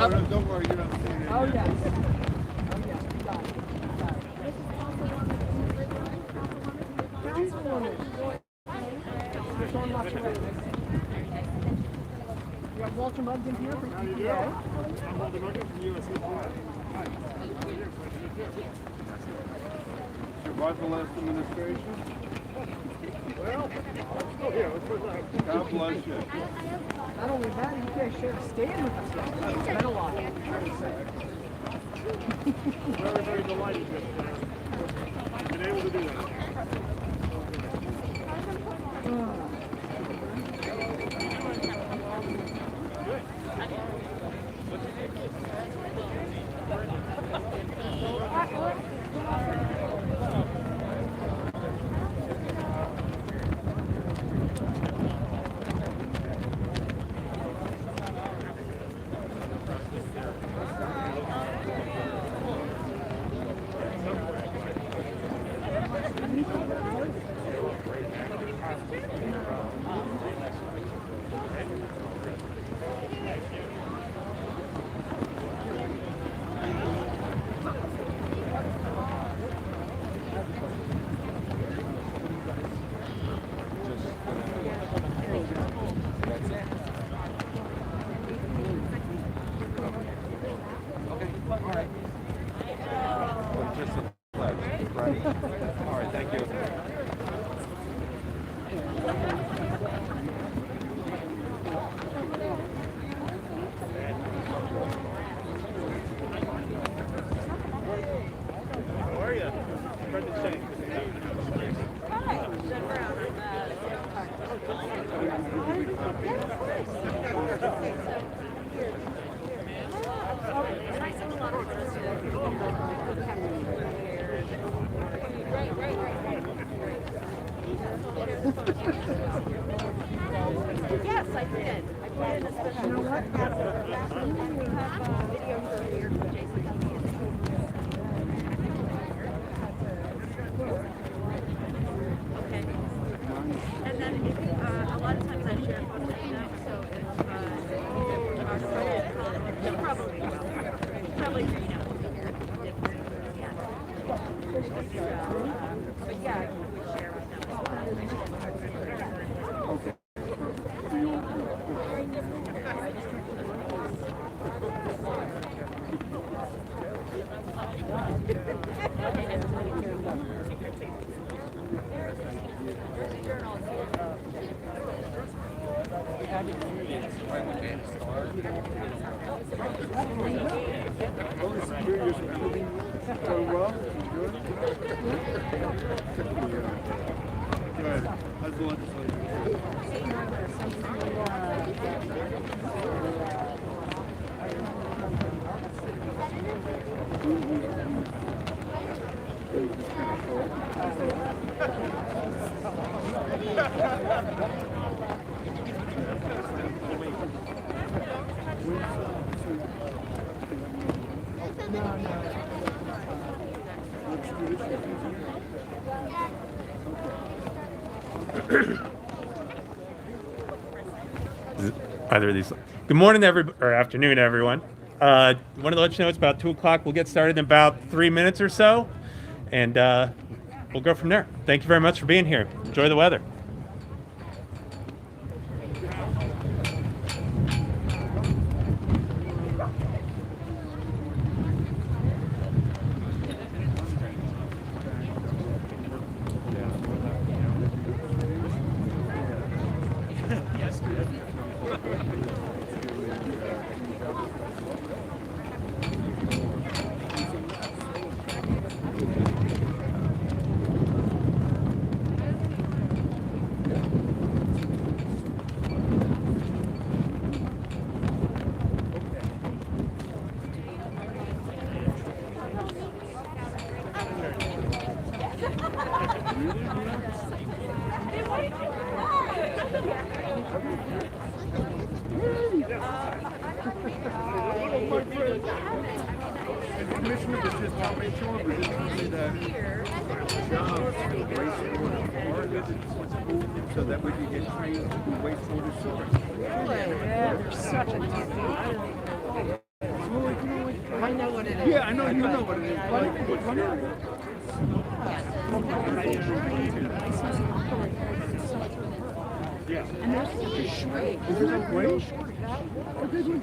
Don't worry, you don't see it. Oh, yes. Oh, yes. You got it. Councilwoman. We have Walter Mugden here from EPA. I'm Walter Mugden from USA. Survived the last administration? Well, I'm still here. God bless you. Not only that, you guys shared a stand with us. It's been a lot. Very, very delighted that been able to do that. Yes, I did. I put in a special. You know what? We have video for here from Jason. Okay. And then if, a lot of times I share photos with them, so if our friend, you'll probably will. Probably green out. But yeah, we share with them as well. Okay. Going well? Good? Good. How's the legislature? Either of these. Good morning, or afternoon, everyone. Wanted to let you know it's about 2 o'clock. We'll get started in about 3 minutes or so, and we'll go from there. Thank you very much for being here. Enjoy the weather. Commissioner, this is not make sure, but it's that so that we can get trained to do wastewater storage. Yeah, there's such a Yeah, I know you know what it is. And they're such a short. Isn't that great? Okay, look,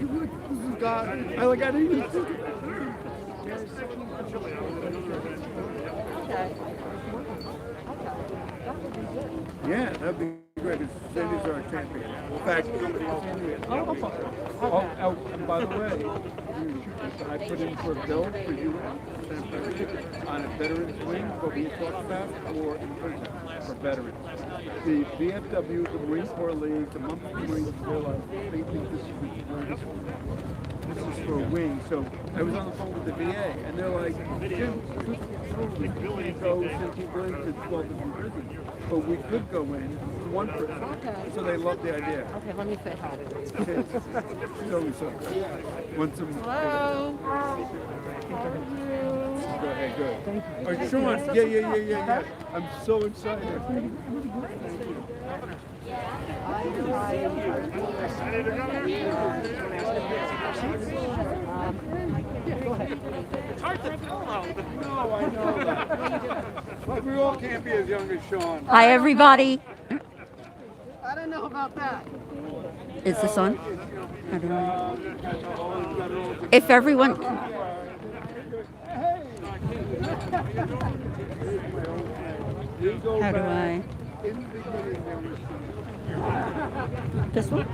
this is God. I didn't even think it. Yeah, that'd be great. Sandy's our champion. In fact, and by the way, I put in for a bill for you on a veterans wing, what we talked about, for imprisonment for veterans. The VFW, the Marine Corps League, the Mumford Marines realize they think this is for a wing. So I was on the phone with the VA, and they're like, Jim, we can't go 17 Blanks to 12 different prisons, but we could go in one person. Okay. So they love the idea. Okay, let me say hi. Show me something. Want some? Hello. Go ahead, good. All right, Sean. Yeah. I'm so excited. It's hard to tell though. No, I know that. But we all can't be as young as Sean. Hi, everybody. I don't know about that. Is this on? I don't know. If everyone, how do I? This one?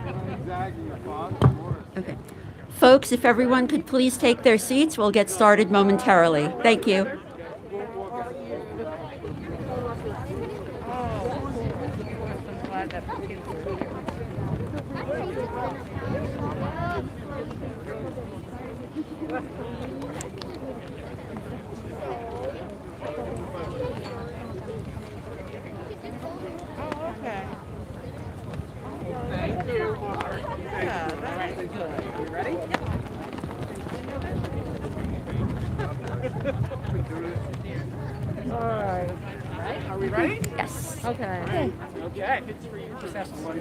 Okay. Folks, if everyone could please take their seats, we'll get started momentarily. Thank you. Okay. Thank you. Yeah, that's good. You ready? All right. Are we ready? Yes. Okay. Okay.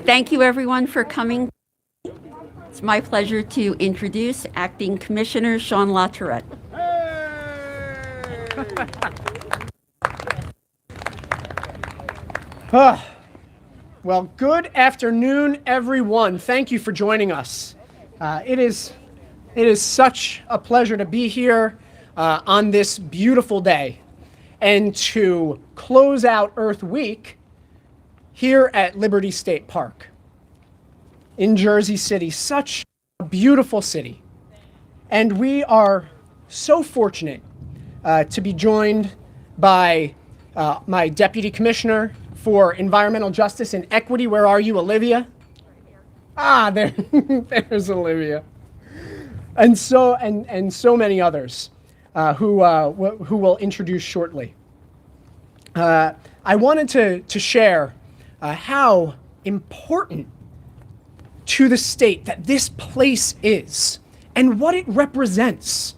Thank you, everyone, for coming. It's my pleasure to introduce Acting Commissioner Sean LaTourette. Well, good afternoon, everyone. Thank you for joining us. It is such a pleasure to be here on this beautiful day and to close out Earth Week here at Liberty State Park in Jersey City. Such a beautiful city. And we are so fortunate to be joined by my Deputy Commissioner for Environmental Justice and Equity. Where are you, Olivia? Ah, there's Olivia. And so many others who will introduce shortly. I wanted to share how important to the state that this place is and what it represents.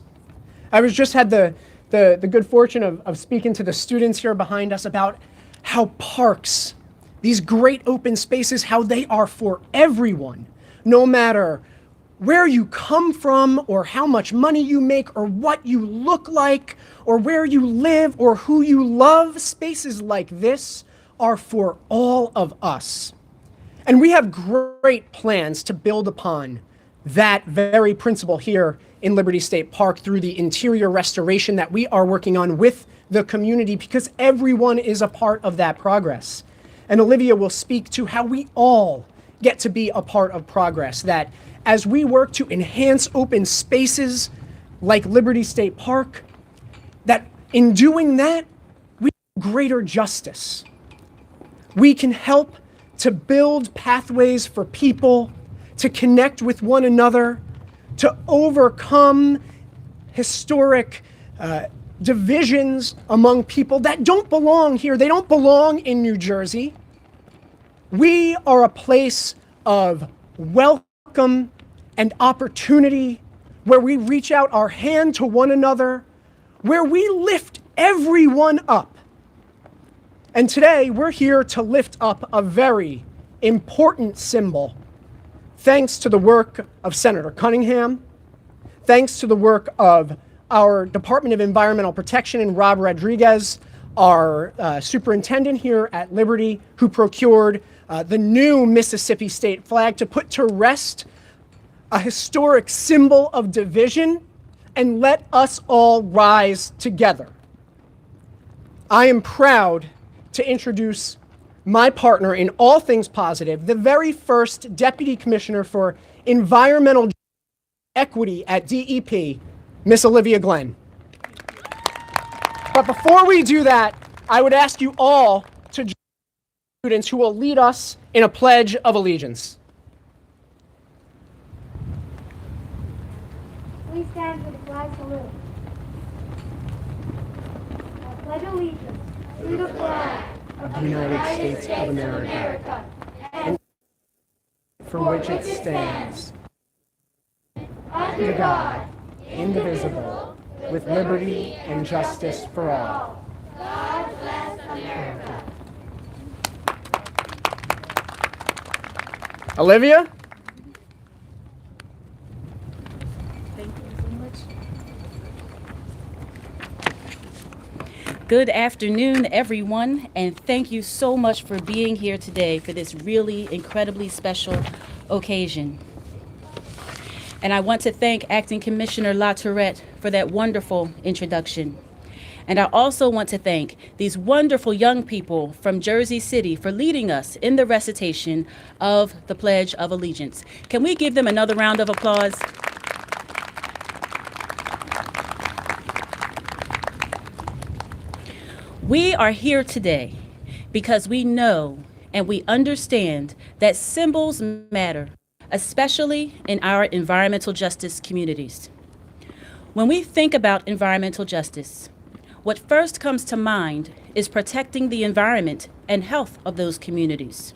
I had the good fortune of speaking to the students here behind us about how parks, these great open spaces, how they are for everyone, no matter where you come from or how much money you make or what you look like or where you live or who you love. Spaces like this are for all of us. And we have great plans to build upon that very principle here in Liberty State Park through the interior restoration that we are working on with the community, because everyone is a part of that progress. And Olivia will speak to how we all get to be a part of progress, that as we work to enhance open spaces like Liberty State Park, that in doing that, we have greater justice. We can help to build pathways for people to connect with one another, to overcome historic divisions among people that don't belong here. They don't belong in New Jersey. We are a place of welcome and opportunity, where we reach out our hand to one another, where we lift everyone up. And today we're here to lift up a very important symbol, thanks to the work of Senator Cunningham, thanks to the work of our Department of Environmental Protection and Rob Rodriguez, our superintendent here at Liberty, who procured the new Mississippi state flag to put to rest a historic symbol of division and let us all rise together. I am proud to introduce my partner in all things positive, the very first Deputy Commissioner for Environmental Equity at DEP, Miss Olivia Glenn. But before we do that, I would ask you all to join students who will lead us in a pledge of allegiance. Please stand for the flag salute. I pledge allegiance to the flag of The United States of America, and for which it stands, under God, indivisible, with liberty and justice for all. God bless America. Olivia? Good afternoon, everyone, and thank you so much for being here today for this really incredibly special occasion. And I want to thank Acting Commissioner LaTourette for that wonderful introduction. And I also want to thank these wonderful young people from Jersey City for leading us in the recitation of the Pledge of Allegiance. Can we give them another round of applause? We are here today because we know and we understand that symbols matter, especially in our environmental justice communities. When we think about environmental justice, what first comes to mind is protecting the environment and health of those communities.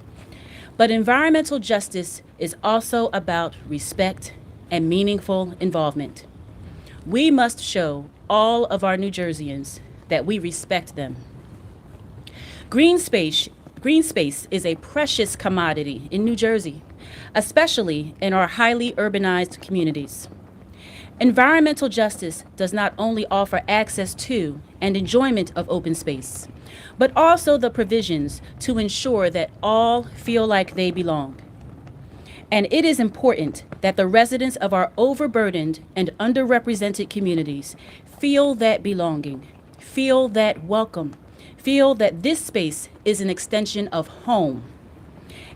But environmental justice is also about respect and meaningful involvement. We must show all of our New Jerseyans that we respect them. Green space is a precious commodity in New Jersey, especially in our highly urbanized communities. Environmental justice does not only offer access to and enjoyment of open space, but also the provisions to ensure that all feel like they belong. And it is important that the residents of our overburdened and underrepresented communities feel that belonging, feel that welcome, feel that this space is an extension of home,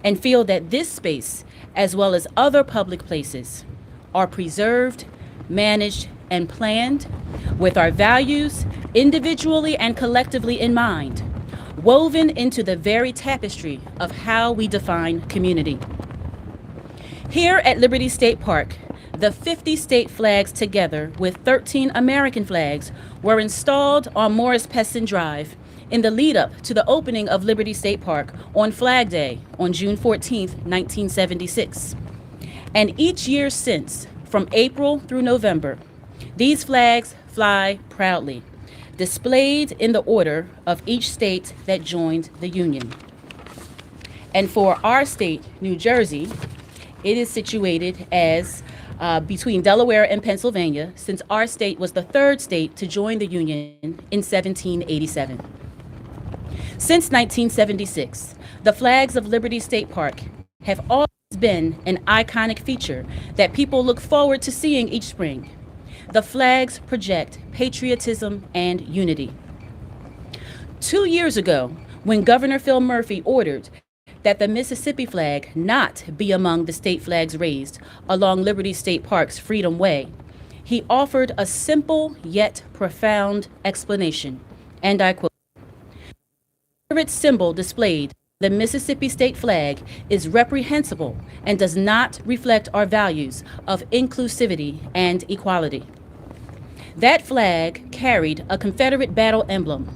and feel that this space, as well as other public places, are preserved, managed, and planned with our values individually and collectively in mind, woven into the very tapestry of how we define community. Here at Liberty State Park, the 50 state flags together with 13 American flags were installed on Morris Pessin Drive in the lead up to the opening of Liberty State Park on Flag Day on June 14, 1976. And each year since, from April through November, these flags fly proudly, displayed in the order of each state that joined the Union. And for our state, New Jersey, it is situated as between Delaware and Pennsylvania, since our state was the third state to join the Union in 1787. Since 1976, the flags of Liberty State Park have always been an iconic feature that people look forward to seeing each spring. The flags project patriotism and unity. 2 years ago, when Governor Phil Murphy ordered that the Mississippi flag not be among the state flags raised along Liberty State Park's Freedom Way, he offered a simple yet profound explanation, and I quote, "The favorite symbol displayed, the Mississippi state flag, is reprehensible and does not reflect our values of inclusivity and equality." That flag carried a Confederate battle emblem,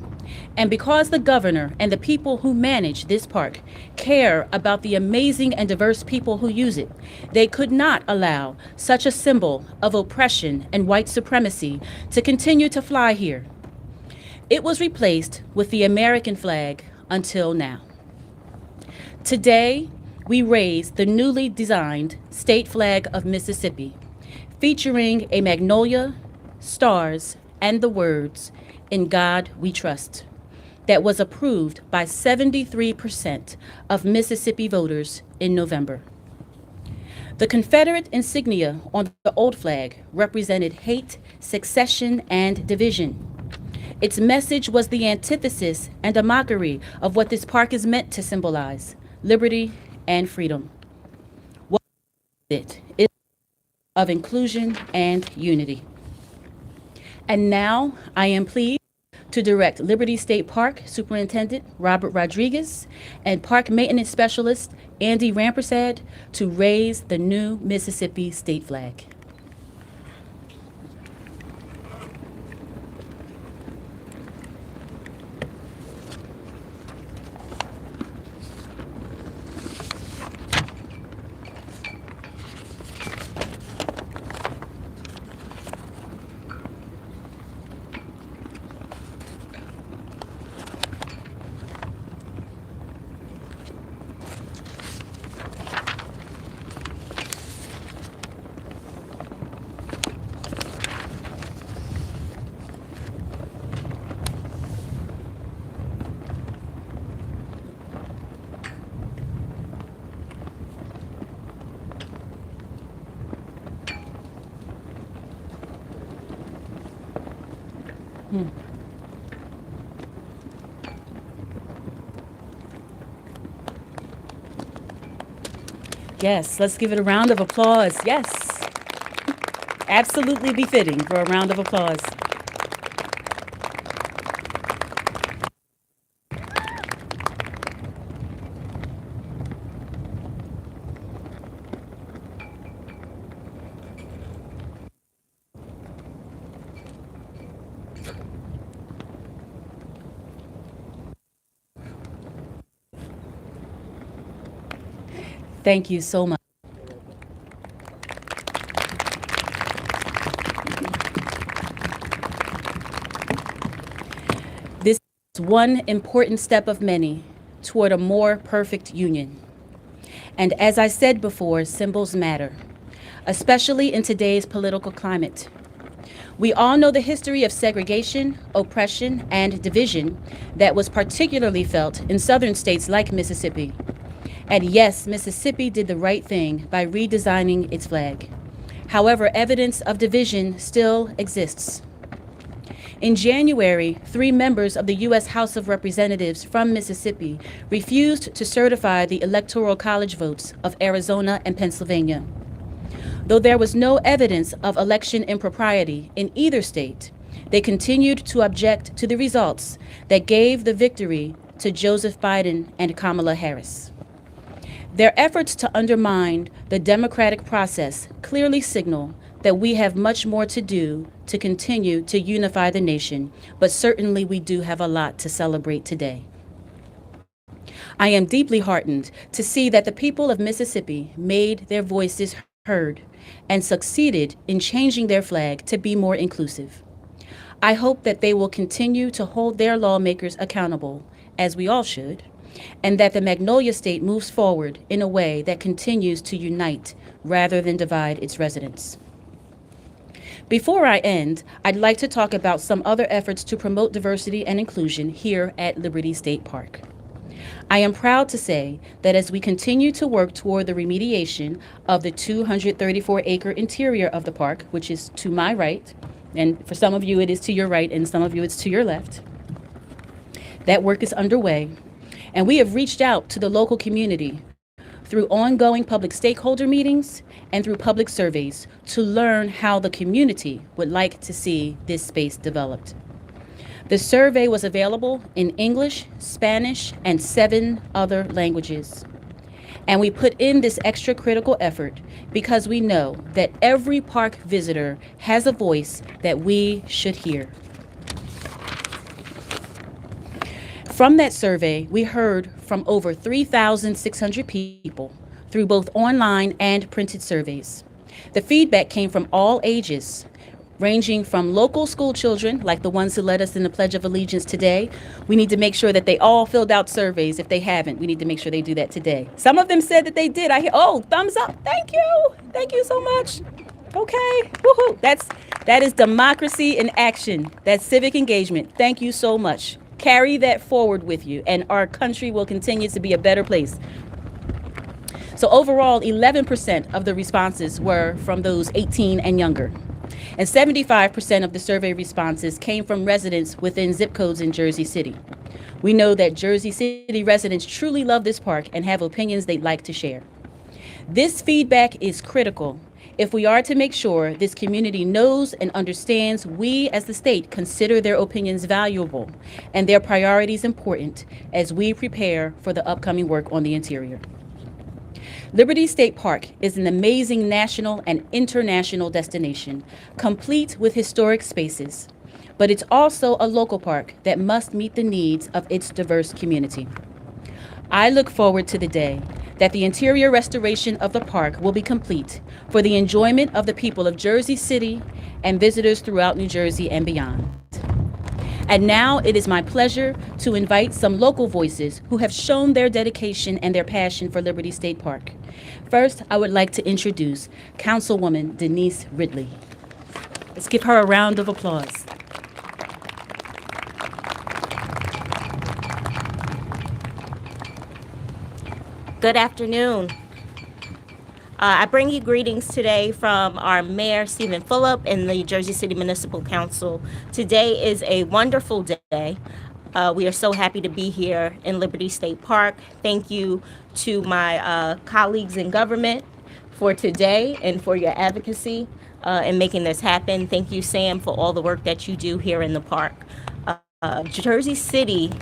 and because the governor and the people who manage this park care about the amazing and diverse people who use it, they could not allow such a symbol of oppression and white supremacy to continue to fly here. It was replaced with the American flag until now. Today, we raise the newly designed state flag of Mississippi, featuring a magnolia, stars, and the words, "In God We Trust," that was approved by 73% of Mississippi voters in November. The Confederate insignia on the old flag represented hate, secession, and division. Its message was the antithesis and a mockery of what this park is meant to symbolize: liberty and freedom. What it is of inclusion and unity. And now I am pleased to direct Liberty State Park Superintendent Robert Rodriguez and Park Maintenance Specialist Andy Rampersad to raise the new Mississippi state flag. Yes, let's give it a round of applause. Yes, absolutely befitting for a round of applause. Thank you so much. This is one important step of many toward a more perfect union. And as I said before, symbols matter, especially in today's political climate. We all know the history of segregation, oppression, and division that was particularly felt in southern states like Mississippi. And yes, Mississippi did the right thing by redesigning its flag. However, evidence of division still exists. In January, 3 members of the U.S. House of Representatives from Mississippi refused to certify the Electoral College votes of Arizona and Pennsylvania. Though there was no evidence of election impropriety in either state, they continued to object to the results that gave the victory to Joseph Biden and Kamala Harris. Their efforts to undermine the democratic process clearly signal that we have much more to do to continue to unify the nation, but certainly we do have a lot to celebrate today. I am deeply heartened to see that the people of Mississippi made their voices heard and succeeded in changing their flag to be more inclusive. I hope that they will continue to hold their lawmakers accountable, as we all should, and that the Magnolia State moves forward in a way that continues to unite rather than divide its residents. Before I end, I'd like to talk about some other efforts to promote diversity and inclusion here at Liberty State Park. I am proud to say that as we continue to work toward the remediation of the 234-acre interior of the park, which is to my right, and for some of you it is to your right, and some of you it's to your left, that work is underway. And we have reached out to the local community through ongoing public stakeholder meetings and through public surveys to learn how the community would like to see this space developed. The survey was available in English, Spanish, and 7 other languages. And we put in this extra critical effort because we know that every park visitor has a voice that we should hear. From that survey, we heard from over 3,600 people through both online and printed surveys. The feedback came from all ages, ranging from local school children, like the ones who led us in the Pledge of Allegiance today. We need to make sure that they all filled out surveys. If they haven't, we need to make sure they do that today. Some of them said that they did. I hear, oh, thumbs up. Thank you. Thank you so much. Okay. Woohoo. That is democracy in action. That's civic engagement. Thank you so much. Carry that forward with you, and our country will continue to be a better place. So overall, 11% of the responses were from those 18 and younger. And 75% of the survey responses came from residents within zip codes in Jersey City. We know that Jersey City residents truly love this park and have opinions they'd like to share. This feedback is critical if we are to make sure this community knows and understands we as the state consider their opinions valuable and their priorities important as we prepare for the upcoming work on the interior. Liberty State Park is an amazing national and international destination, complete with historic spaces, but it's also a local park that must meet the needs of its diverse community. I look forward to the day that the interior restoration of the park will be complete for the enjoyment of the people of Jersey City and visitors throughout New Jersey and beyond. And now it is my pleasure to invite some local voices who have shown their dedication and their passion for Liberty State Park. First, I would like to introduce Councilwoman Denise Ridley. Let's give her a round of applause. Good afternoon. I bring you greetings today from our Mayor, Stephen Fulop, and the Jersey City Municipal Council. Today is a wonderful day. We are so happy to be here in Liberty State Park. Thank you to my colleagues in government for today and for your advocacy in making this happen. Thank you, Sam, for all the work that you do here in the park. Jersey City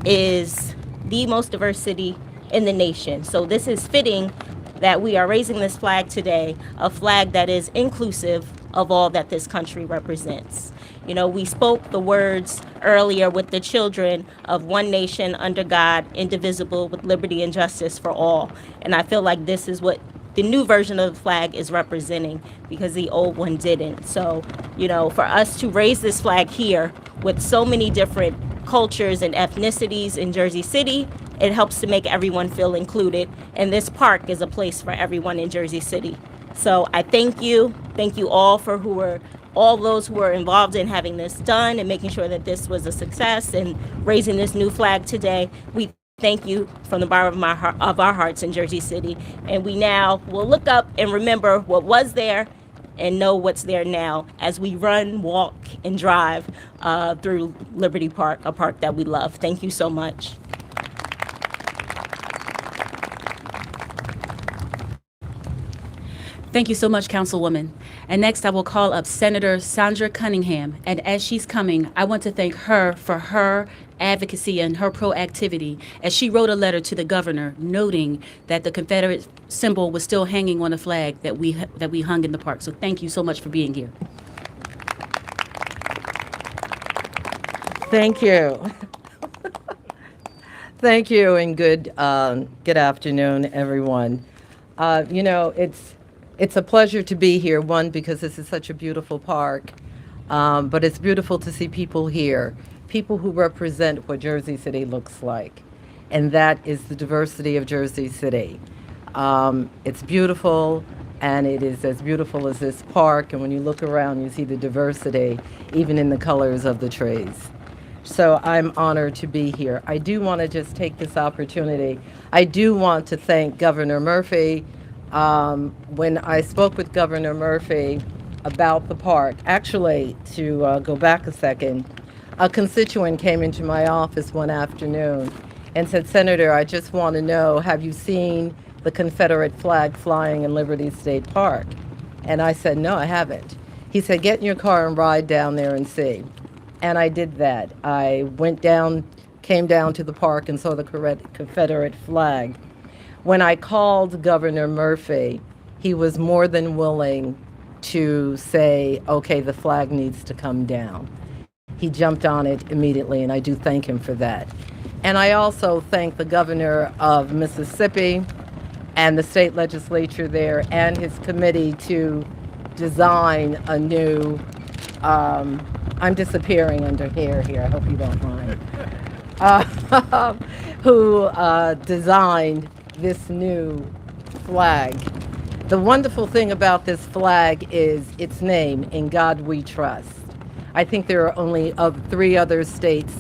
is the most diverse city in the nation. So this is fitting that we are raising this flag today, a flag that is inclusive of all that this country represents. You know, we spoke the words earlier with the children of one nation under God, indivisible, with liberty and justice for all. And I feel like this is what the new version of the flag is representing, because the old one didn't. So, you know, for us to raise this flag here with so many different cultures and ethnicities in Jersey City, it helps to make everyone feel included. And this park is a place for everyone in Jersey City. So I thank you all for all those who were involved in having this done and making sure that this was a success and raising this new flag today. We thank you from the bottom of our hearts in Jersey City. And we now will look up and remember what was there and know what's there now as we run, walk, and drive through Liberty Park, a park that we love. Thank you so much. Thank you so much, Councilwoman. And next I will call up Senator Sandra Cunningham. And as she's coming, I want to thank her for her advocacy and her proactivity as she wrote a letter to the governor noting that the Confederate symbol was still hanging on a flag that we hung in the park. So thank you so much for being here. Thank you. Thank you, and good afternoon, everyone. You know, it's a pleasure to be here, one, because this is such a beautiful park, but it's beautiful to see people here, people who represent what Jersey City looks like, and that is the diversity of Jersey City. It's beautiful, and it is as beautiful as this park, and when you look around, you see the diversity, even in the colors of the trees. So I'm honored to be here. I do want to just take this opportunity. I do want to thank Governor Murphy. When I spoke with Governor Murphy about the park, actually, to go back a second, a constituent came into my office one afternoon and said, "Senator, I just want to know, have you seen the Confederate flag flying in Liberty State Park?" And I said, "No, I haven't." He said, "Get in your car and ride down there and see." And I did that. I came down to the park and saw the Confederate flag. When I called Governor Murphy, he was more than willing to say, okay, the flag needs to come down. He jumped on it immediately, and I do thank him for that. And I also thank the governor of Mississippi and the state legislature there and his committee to design a new, I'm disappearing under here, I hope you don't mind, who designed this new flag The wonderful thing about this flag is its name, In God We Trust. I think there are only 3 other states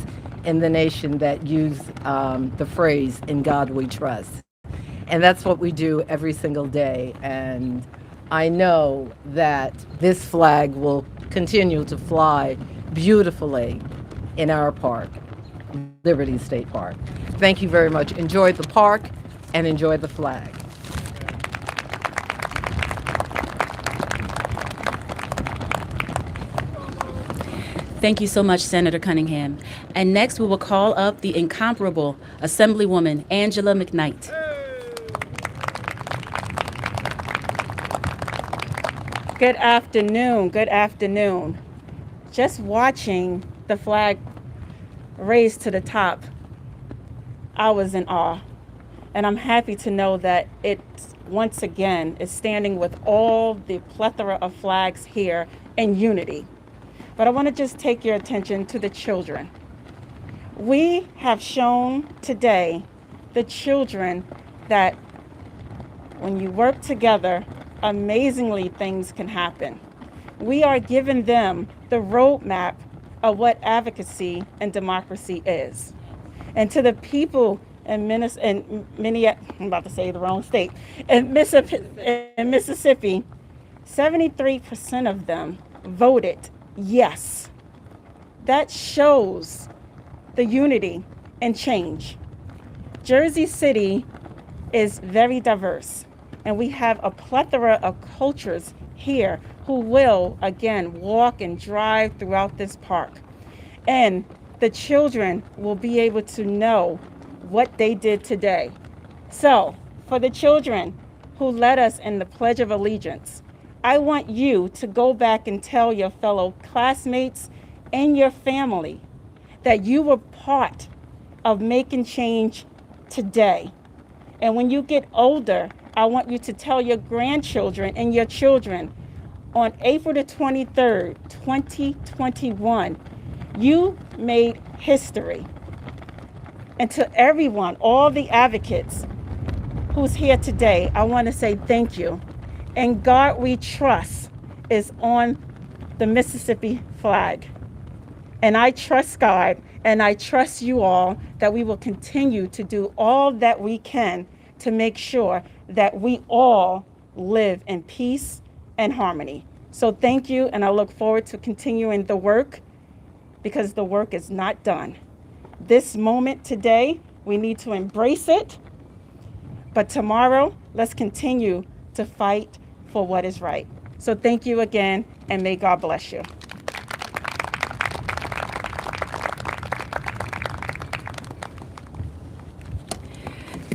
in the nation that use the phrase, In God We Trust. And that's what we do every single day. And I know that this flag will continue to fly beautifully in our park, Liberty State Park. Thank you very much. Enjoy the park and enjoy the flag. Thank you so much, Senator Cunningham. And next, we will call up the incomparable Assemblywoman Angela Mcknight. Good afternoon. Good afternoon. Just watching the flag raised to the top, I was in awe. And I'm happy to know that it once again is standing with all the plethora of flags here in unity. But I want to just take your attention to the children. We have shown today the children that when you work together, amazingly things can happen. We are giving them the roadmap of what advocacy and democracy is. And to the people in Minneapolis, I'm about to say the wrong state, in Mississippi, 73% of them voted yes. That shows the unity and change. Jersey City is very diverse, and we have a plethora of cultures here who will, again, walk and drive throughout this park. And the children will be able to know what they did today. So, for the children who led us in the Pledge of Allegiance, I want you to go back and tell your fellow classmates and your family that you were part of making change today. And when you get older, I want you to tell your grandchildren and your children on April the 23rd, 2021, you made history. And to everyone, all the advocates who's here today, I want to say thank you. And God We Trust is on the Mississippi flag. And I trust God, and I trust you all that we will continue to do all that we can to make sure that we all live in peace and harmony. So thank you, and I look forward to continuing the work, because the work is not done. This moment today, we need to embrace it, but tomorrow, let's continue to fight for what is right. So thank you again, and may God bless you.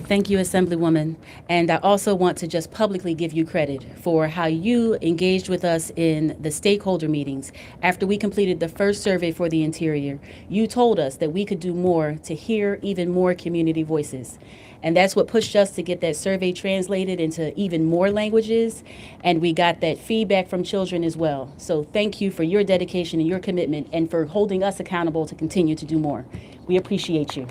Thank you, Assemblywoman. And I also want to just publicly give you credit for how you engaged with us in the stakeholder meetings. After we completed the first survey for the interior, you told us that we could do more to hear even more community voices. And that's what pushed us to get that survey translated into even more languages. And we got that feedback from children as well. So thank you for your dedication and your commitment, and for holding us accountable to continue to do more. We appreciate you.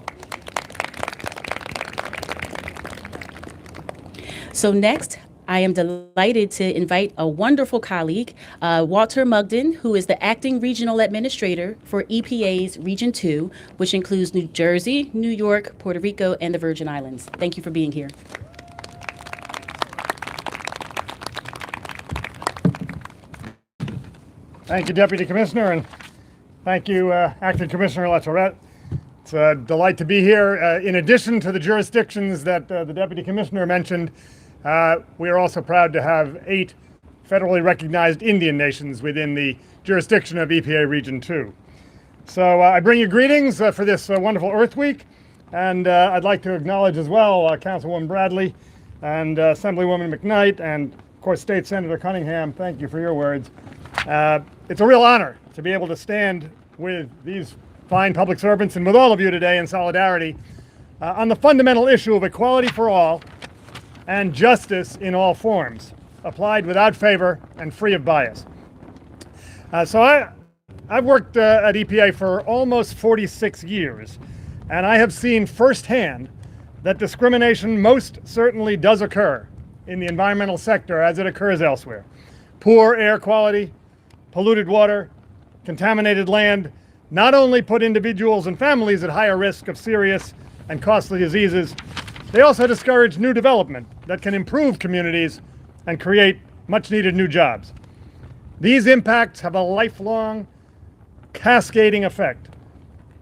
So next, I am delighted to invite a wonderful colleague, Walter Mugden, who is the Acting Regional Administrator for EPA's Region 2, which includes New Jersey, New York, Puerto Rico, and the Virgin Islands. Thank you for being here. Thank you, Deputy Commissioner, and thank you, Acting Commissioner LaTourette. It's a delight to be here. In addition to the jurisdictions that the Deputy Commissioner mentioned, we are also proud to have 8 federally recognized Indian nations within the jurisdiction of EPA Region 2. So I bring you greetings for this wonderful Earth Week, and I'd like to acknowledge as well Councilwoman Bradley and Assemblywoman Mcknight, and of course State Senator Cunningham. Thank you for your words. It's a real honor to be able to stand with these fine public servants and with all of you today in solidarity on the fundamental issue of equality for all and justice in all forms, applied without favor and free of bias. So I've worked at EPA for almost 46 years, and I have seen firsthand that discrimination most certainly does occur in the environmental sector as it occurs elsewhere. Poor air quality, polluted water, contaminated land not only put individuals and families at higher risk of serious and costly diseases, they also discourage new development that can improve communities and create much needed new jobs. These impacts have a lifelong, cascading effect.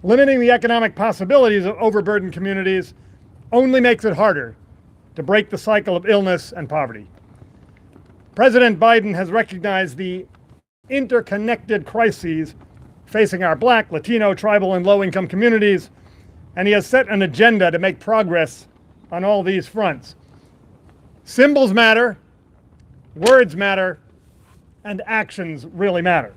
Limiting the economic possibilities of overburdened communities only makes it harder to break the cycle of illness and poverty. President Biden has recognized the interconnected crises facing our Black, Latino, tribal, and low-income communities, and he has set an agenda to make progress on all these fronts. Symbols matter, words matter, and actions really matter.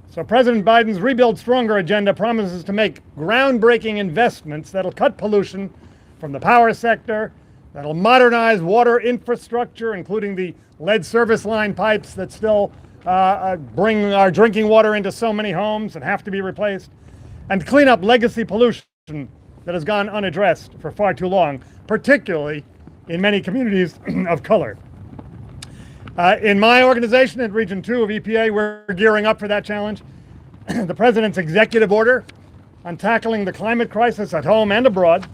So President Biden's Rebuild Stronger agenda promises to make groundbreaking investments that'll cut pollution from the power sector, that'll modernize water infrastructure, including the lead service line pipes that still bring our drinking water into so many homes and have to be replaced, and clean up legacy pollution that has gone unaddressed for far too long, particularly in many communities of color. In my organization at Region 2 of EPA, we're gearing up for that challenge. The President's executive order on tackling the climate crisis at home and abroad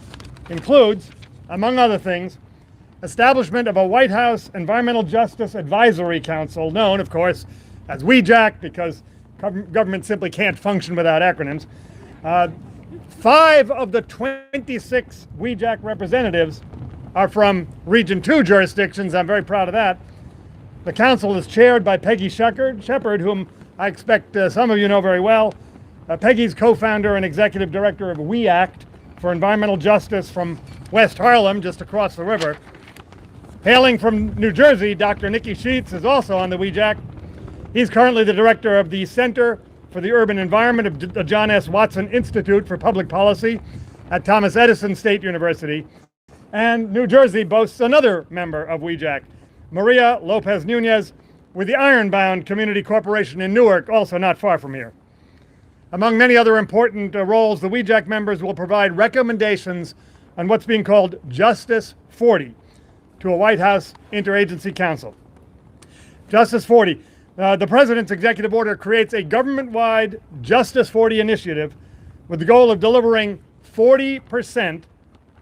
includes, among other things, establishment of a White House Environmental Justice Advisory Council, known, of course, as WEJAC, because government simply can't function without acronyms. 5 of the 26 WEJAC representatives are from Region 2 jurisdictions. I'm very proud of that. The council is chaired by Peggy Shepard, whom I expect some of you know very well. Peggy's co-founder and executive director of We Act for Environmental Justice from West Harlem, just across the river. Hailing from New Jersey, Dr. Nikki Sheets is also on the WEJAC. He's currently the director of the Center for the Urban Environment of the John S. Watson Institute for Public Policy at Thomas Edison State University. And New Jersey boasts another member of WEJAC, Maria Lopez Nunez, with the Ironbound Community Corporation in Newark, also not far from here. Among many other important roles, the WEJAC members will provide recommendations on what's being called Justice 40 to a White House Interagency Council. Justice 40. The President's executive order creates a government-wide Justice 40 initiative with the goal of delivering 40%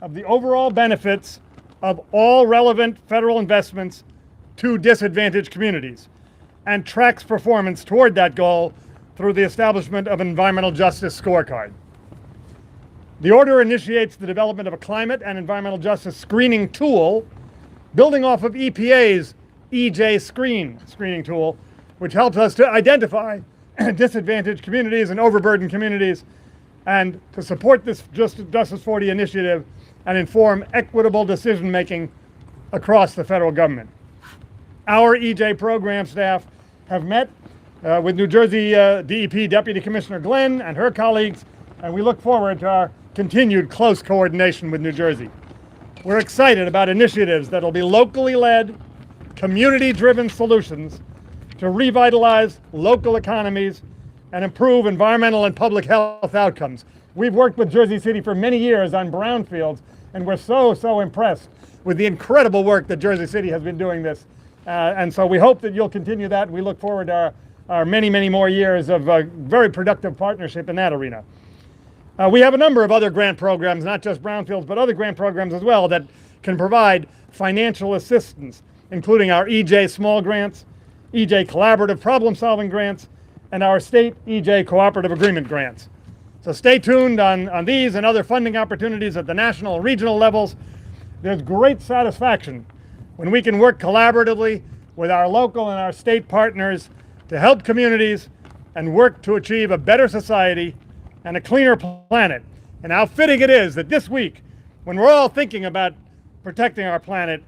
of the overall benefits of all relevant federal investments to disadvantaged communities, and tracks performance toward that goal through the establishment of an environmental justice scorecard. The order initiates the development of a climate and environmental justice screening tool, building off of EPA's EJ screening tool, which helps us to identify disadvantaged communities and overburdened communities, and to support this Justice 40 initiative and inform equitable decision-making across the federal government. Our EJ program staff have met with New Jersey DEP Deputy Commissioner Glenn and her colleagues, and we look forward to our continued close coordination with New Jersey. We're excited about initiatives that will be locally led, community-driven solutions to revitalize local economies and improve environmental and public health outcomes. We've worked with Jersey City for many years on brownfields, and we're so impressed with the incredible work that Jersey City has been doing this. And so we hope that you'll continue that. We look forward to our many more years of very productive partnership in that arena. We have a number of other grant programs, not just brownfields, but other grant programs as well that can provide financial assistance, including our EJ Small Grants, EJ Collaborative Problem-Solving Grants, and our state EJ Cooperative Agreement Grants. So stay tuned on these and other funding opportunities at the national and regional levels. There's great satisfaction when we can work collaboratively with our local and our state partners to help communities and work to achieve a better society and a cleaner planet. And how fitting it is that this week, when we're all thinking about protecting our planet,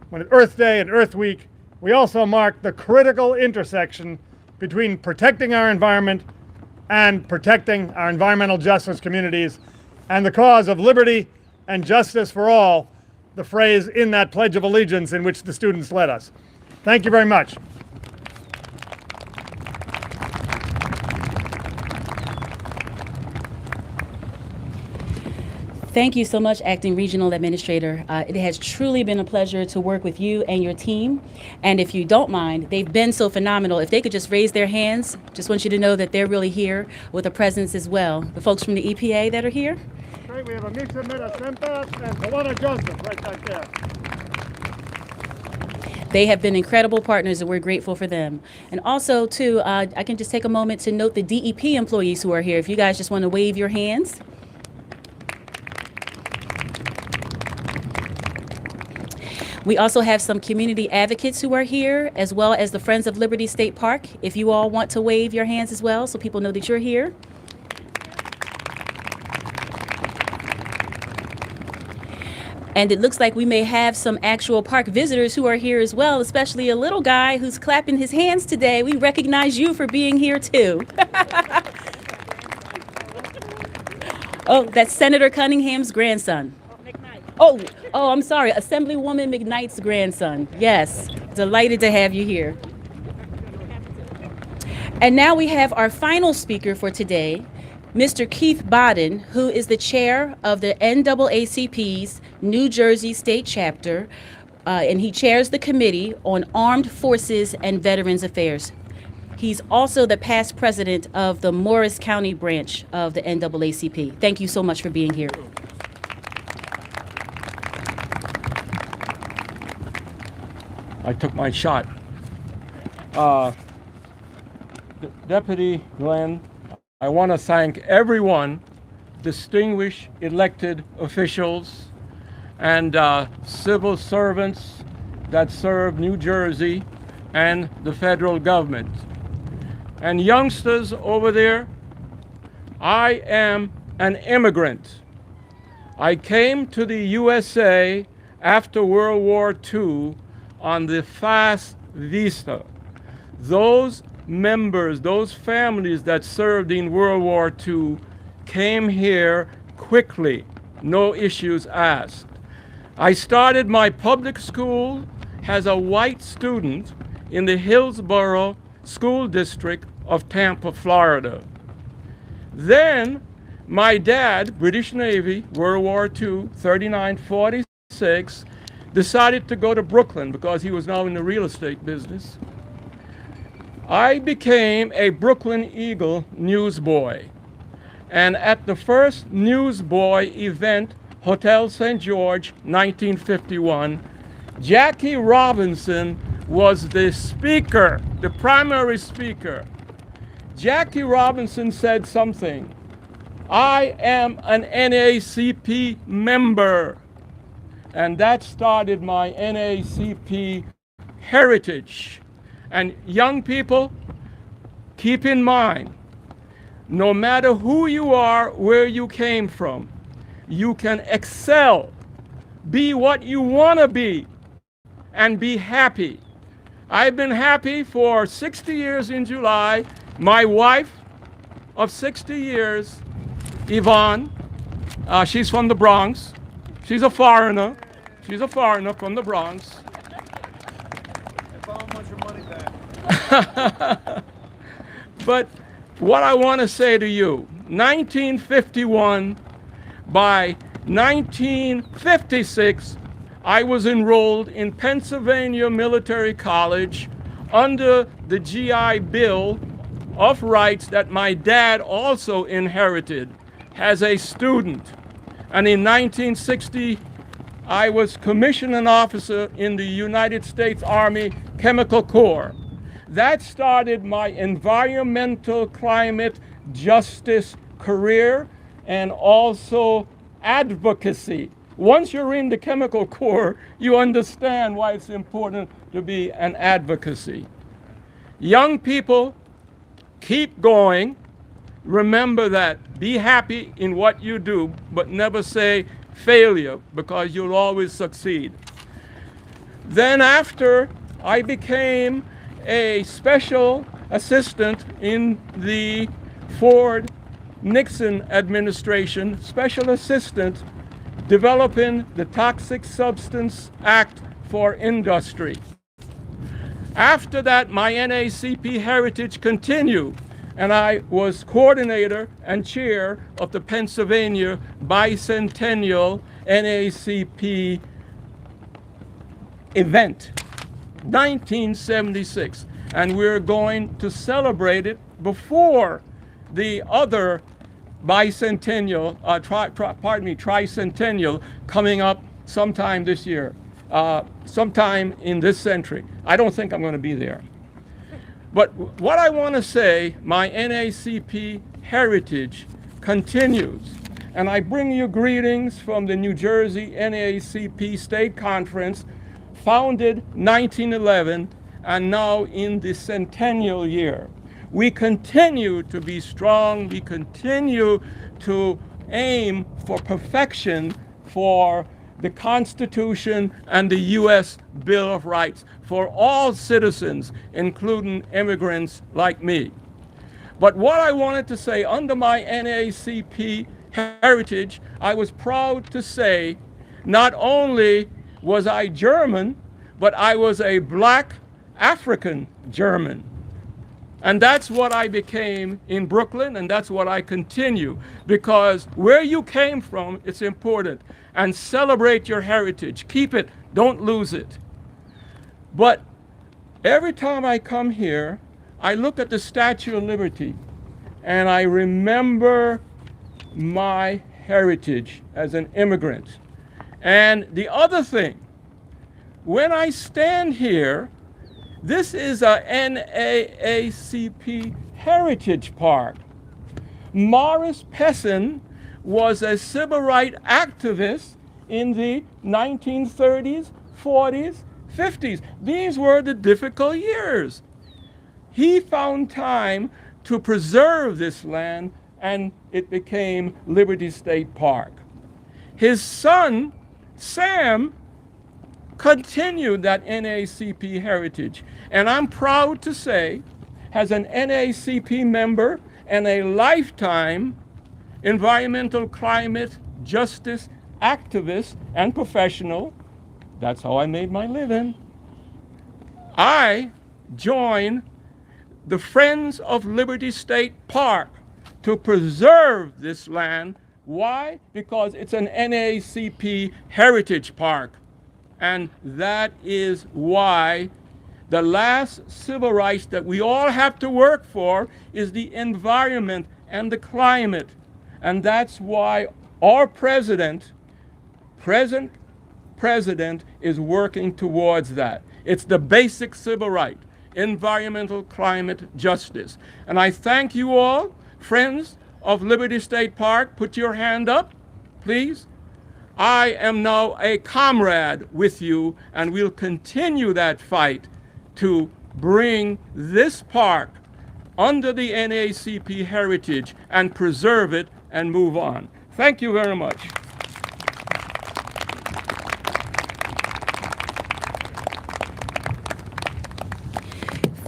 when it's Earth Day and Earth Week, we also mark the critical intersection between protecting our environment and protecting our environmental justice communities and the cause of liberty and justice for all, the phrase in that Pledge of Allegiance in which the students led us. Thank you very much. Thank you so much, Acting Regional Administrator. It has truly been a pleasure to work with you and your team. And if you don't mind, they've been so phenomenal. If they could just raise their hands, just want you to know that they're really here with a presence as well. The folks from the EPA that are here. Great, we have Amica Meta and Tawana Joseph right back there. They have been incredible partners, and we're grateful for them. And also, too, I can just take a moment to note the DEP employees who are here. If you guys just want to wave your hands. We also have some community advocates who are here, as well as the Friends of Liberty State Park. If you all want to wave your hands as well, so people know that you're here. And it looks like we may have some actual park visitors who are here as well, especially a little guy who's clapping his hands today. We recognize you for being here too. Oh, that's Senator Cunningham's grandson. Oh, I'm sorry, Assemblywoman Mcknight's grandson. Yes, delighted to have you here. And now we have our final speaker for today, Mr. Keith Baden, who is the chair of the NAACP's New Jersey State Chapter, and he chairs the Committee on Armed Forces and Veterans Affairs. He's also the past president of the Morris County branch of the NAACP. Thank you so much for being here. I took my shot. Deputy Glenn, I want to thank everyone, distinguished elected officials and civil servants that serve New Jersey and the federal government. And youngsters over there, I am an immigrant. I came to the USA after World War II on the fast visa. Those members, those families that served in World War II came here quickly, no issues asked. I started my public school as a white student in the Hillsborough School District of Tampa, Florida. Then my dad, British Navy, World War II, 39-46, decided to go to Brooklyn because he was now in the real estate business. I became a Brooklyn Eagle newsboy. And at the first newsboy event, Hotel St. George, 1951, Jackie Robinson was the speaker, the primary speaker. Jackie Robinson said something. I am an NAACP member. And that started my NAACP heritage. And young people, keep in mind, no matter who you are, where you came from, you can excel, be what you want to be, and be happy. I've been happy for 60 years in July. My wife of 60 years, Yvonne, she's from the Bronx. She's a foreigner. She's a foreigner from the Bronx. But what I want to say to you, 1951, by 1956, I was enrolled in Pennsylvania Military College under the GI Bill of rights that my dad also inherited as a student. And in 1960, I was commissioned officer in the United States Army Chemical Corps. That started my environmental climate justice career and also advocacy. Once you're in the Chemical Corps, you understand why it's important to be an advocacy. Young people, keep going. Remember that. Be happy in what you do, but never say failure, because you'll always succeed. Then after, I became a special assistant in the Ford Nixon administration, special assistant developing the Toxic Substance Act for industry. After that, my NAACP heritage continued. and I was coordinator and chair of the Pennsylvania Bicentennial NAACP event, 1976. And we're going to celebrate it before the other bicentennial, tricentennial coming up sometime this year, sometime in this century. I don't think I'm going to be there. But what I want to say, my NAACP heritage continues. And I bring you greetings from the New Jersey NAACP State Conference, founded 1911, and now in the centennial year. We continue to be strong. We continue to aim for perfection for the Constitution and the U.S. Bill of Rights for all citizens, including immigrants like me. But what I wanted to say, under my NAACP heritage, I was proud to say not only was I German, but I was a Black African German. And that's what I became in Brooklyn, and that's what I continue. Because where you came from, it's important. And celebrate your heritage. Keep it, don't lose it. But every time I come here, I look at the Statue of Liberty, and I remember my heritage as an immigrant. And the other thing, when I stand here, this is a NAACP Heritage Park. Morris Pessin was a civil rights activist in the 1930s, 40s, 50s. These were the difficult years. He found time to preserve this land, and it became Liberty State Park. His son, Sam, continued that NAACP heritage. And I'm proud to say, as an NAACP member and a lifetime environmental climate justice activist and professional, that's how I made my living, I joined the Friends of Liberty State Park to preserve this land. Why? Because it's an NAACP heritage park. And that is why the last civil rights that we all have to work for is the environment and the climate. And that's why our present president is working towards that. It's the basic civil right, environmental climate justice. And I thank you all, Friends of Liberty State Park. Put your hand up, please. I am now a comrade with you, and we'll continue that fight to bring this park under the NAACP heritage and preserve it and move on. Thank you very much.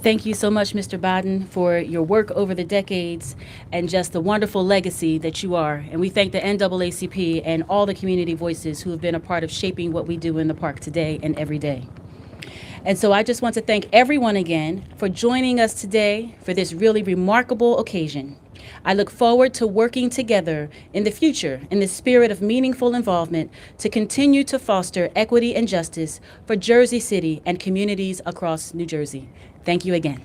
Thank you so much, Mr. Baden, for your work over the decades and just the wonderful legacy that you are. And we thank the NAACP and all the community voices who have been a part of shaping what we do in the park today and every day. And so I just want to thank everyone again for joining us today for this really remarkable occasion. I look forward to working together in the future in the spirit of meaningful involvement to continue to foster equity and justice for Jersey City and communities across New Jersey. Thank you again.